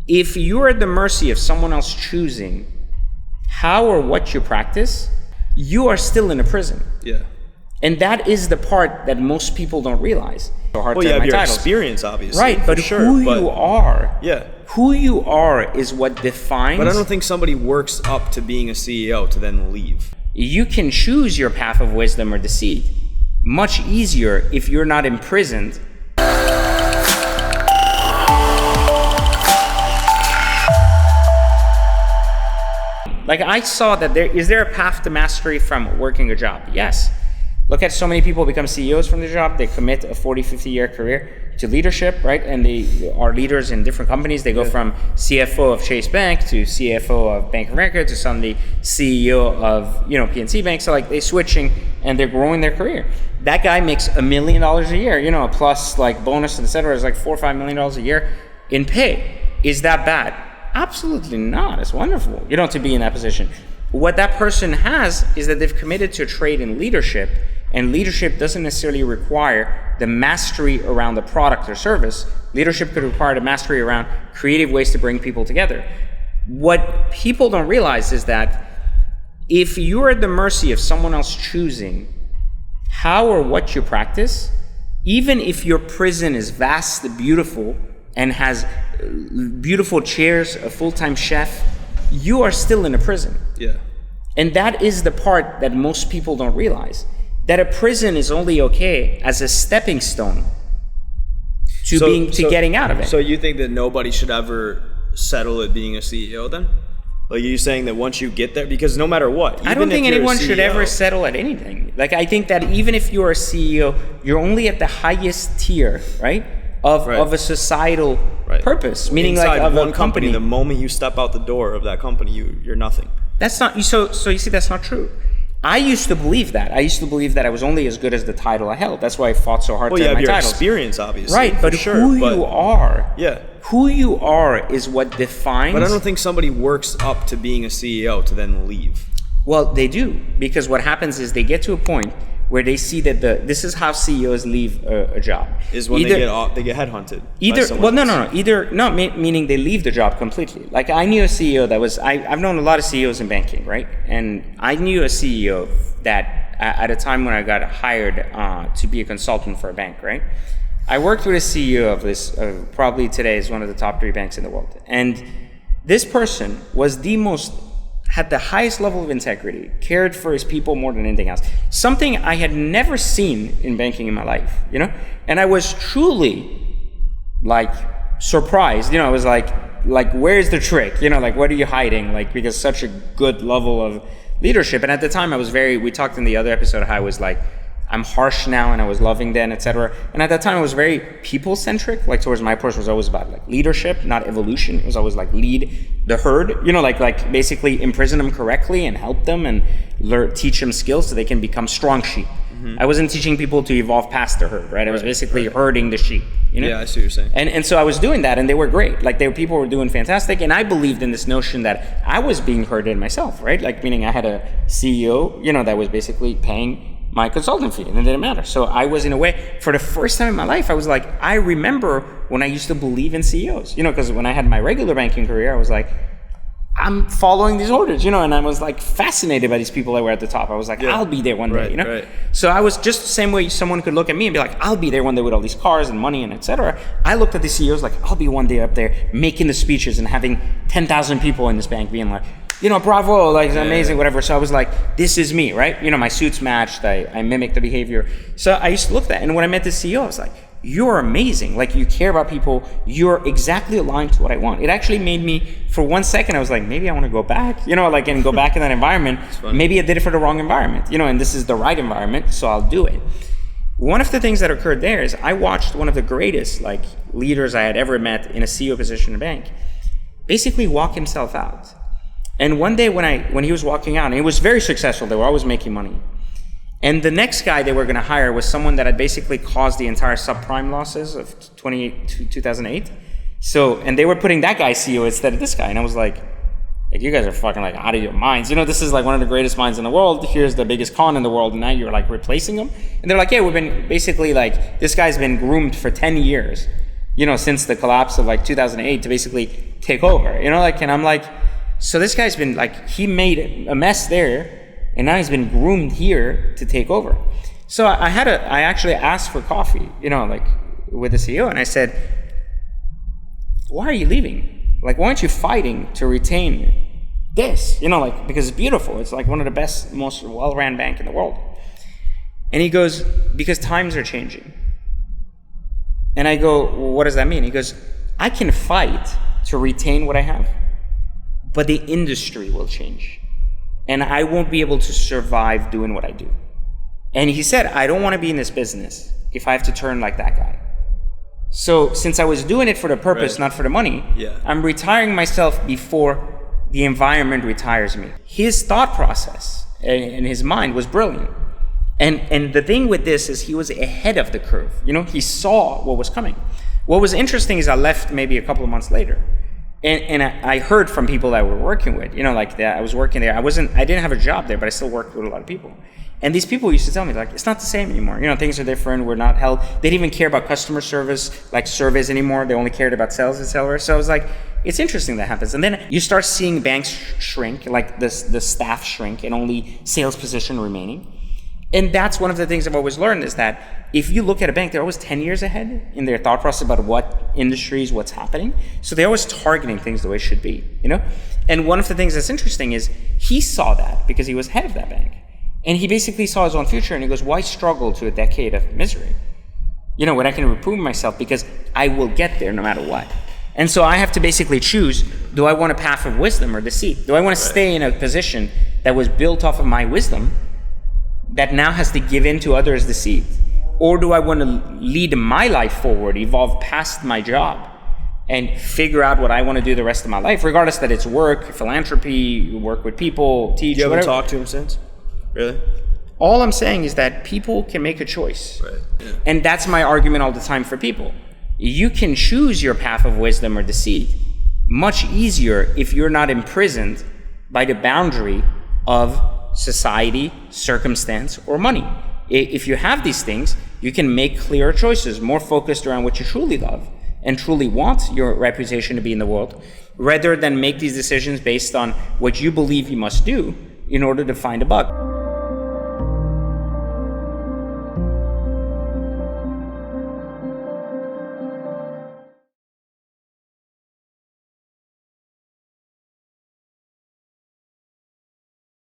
if you're at the mercy of someone else choosing how or what you practice, you are still in a prison. Yeah. And that is the part that most people don't realize. So hard Well, to you have your titles. experience, obviously. Right, but sure, who you are, yeah. who you are is what defines. But I don't think somebody works up to being a CEO to then leave. You can choose your path of wisdom or deceit much easier if you're not imprisoned. Like I saw that is there a path to mastery from working a job? Yes. Look at so many people become CEOs from their job. They commit a 40, 50 year career to leadership, right? And they are leaders in different companies. They go from CFO of Chase Bank to CFO of Bank of America to suddenly CEO of, PNC Bank. So like they're switching and they're growing their career. That guy makes $1 million a year, plus like bonus, et cetera, is like $4 or $5 million a year in pay. Is that bad? Absolutely not. It's wonderful, to be in that position. What that person has is that they've committed to a trade in leadership, and leadership doesn't necessarily require the mastery around the product or service. Leadership could require the mastery around creative ways to bring people together. What people don't realize is that if you're at the mercy of someone else choosing how or what you practice, even if your prison is vast and beautiful and has beautiful chairs, a full-time chef, you are still in a prison. Yeah. And that is the part that most people don't realize. That a prison is only okay as a stepping stone to getting out of it. So you think that nobody should ever settle at being a CEO then? Like, are you saying that once you get there, because no matter what, I don't think anyone should ever settle at anything. Like, I think that even if you're a CEO, you're only at the highest tier, right? Of a societal purpose, meaning inside like of one a company. The moment you step out the door of that company, you're nothing. That's not so you see, that's not true. I used to believe that. I used to believe that I was only as good as the title I held. That's why I fought so hard to have my titles. Well, you have your experience, obviously. Right, but who you are. Yeah. Who you are is what defines. But I don't think somebody works up to being a CEO to then leave. Well, they do, because what happens is they get to a point where they see that this is how CEOs leave a job. Is when they get headhunted. Meaning they leave the job completely. Like I knew a CEO that was, I've known a lot of CEOs in banking, right? And I knew a CEO that at a time when I got hired to be a consultant for a bank, right? I worked with a CEO of this, probably today is one of the top 3 banks in the world. And this person was had the highest level of integrity, cared for his people more than anything else. Something I had never seen in banking in my life, And I was truly like surprised, I was like, where's the trick? What are you hiding? Because such a good level of leadership. And at the time we talked in the other episode how I was like, I'm harsh now and I was loving then, etc. And at that time I was very people-centric, towards my approach was always about leadership, not evolution. It was always lead the herd, like basically imprison them correctly and help them and teach them skills so they can become strong sheep. Mm-hmm. I wasn't teaching people to evolve past the herd, right? I was basically herding the sheep, Yeah, I see what you're saying. And so I was doing that and they were great. People were doing fantastic, and I believed in this notion that I was being herded myself, right? Meaning I had a CEO, that was basically paying my consultant fee, and it didn't matter. So I was, in a way, for the first time in my life, I was like, I remember when I used to believe in CEOs, because when I had my regular banking career, I was like, I'm following these orders, and I was fascinated by these people that were at the top. I was like, I'll be there one day, Right. So I was just the same way someone could look at me and be like, I'll be there one day with all these cars and money and etc. I looked at the CEOs like, I'll be one day up there making the speeches and having 10,000 people in this bank being like, bravo, amazing, whatever. So I was like, this is me, right? My suits matched, I mimicked the behavior. So I used to look at that. And when I met the CEO, I was like, you're amazing. You care about people. You're exactly aligned to what I want. It actually made me, for 1 second, I was like, maybe I want to go back, and go back in that environment. Maybe I did it for the wrong environment, and this is the right environment, so I'll do it. One of the things that occurred there is I watched one of the greatest, leaders I had ever met in a CEO position in a bank basically walk himself out. And one day when he was walking out, and he was very successful, they were always making money. And the next guy they were going to hire was someone that had basically caused the entire subprime losses of 2008. So, and they were putting that guy CEO instead of this guy. And I was like, you guys are fucking out of your minds. This is one of the greatest minds in the world. Here's the biggest con in the world. And now you're replacing him. And they're like, yeah, we've been basically this guy's been groomed for 10 years. since the collapse of like 2008 to basically take over, and I'm like, so this guy's been like, he made a mess there, and now he's been groomed here to take over. So I actually asked for coffee, like with the CEO, and I said, why are you leaving? Like, why aren't you fighting to retain this? Because it's beautiful. It's like one of the best, most well-ran bank in the world. And he goes, because times are changing. And I go, well, what does that mean? He goes, I can fight to retain what I have, but the industry will change. And I won't be able to survive doing what I do. And he said, I don't want to be in this business if I have to turn like that guy. So since I was doing it for the purpose, not for the money, I'm retiring myself before the environment retires me. His thought process and his mind was brilliant. And the thing with this is he was ahead of the curve. He saw what was coming. What was interesting is I left maybe a couple of months later. And I heard from people that I were working with, like that I was working there. I didn't have a job there, but I still worked with a lot of people. And these people used to tell me, like, it's not the same anymore. Things are different. We're not held. They didn't even care about customer service, like surveys anymore. They only cared about sales, etc. So I was like, it's interesting that happens. And then you start seeing banks shrink, like the staff shrink, and only sales position remaining. And that's one of the things I've always learned is that if you look at a bank, they're always 10 years ahead in their thought process about what industries, what's happening. So they're always targeting things the way it should be, And one of the things that's interesting is he saw that because he was head of that bank. And he basically saw his own future and he goes, why struggle to a decade of misery? When I can reprove myself because I will get there no matter what. And so I have to basically choose, do I want a path of wisdom or deceit? Do I want to stay in a position that was built off of my wisdom that now has to give in to others' deceit? Or do I want to lead my life forward, evolve past my job, and figure out what I want to do the rest of my life, regardless that it's work, philanthropy, work with people, teach, You haven't whatever. talked to him since? Really? All I'm saying is that people can make a choice. Right. Yeah. And that's my argument all the time for people. You can choose your path of wisdom or deceit much easier if you're not imprisoned by the boundary of society, circumstance, or money. If you have these things, you can make clearer choices, more focused around what you truly love and truly want your reputation to be in the world, rather than make these decisions based on what you believe you must do in order to find a bug.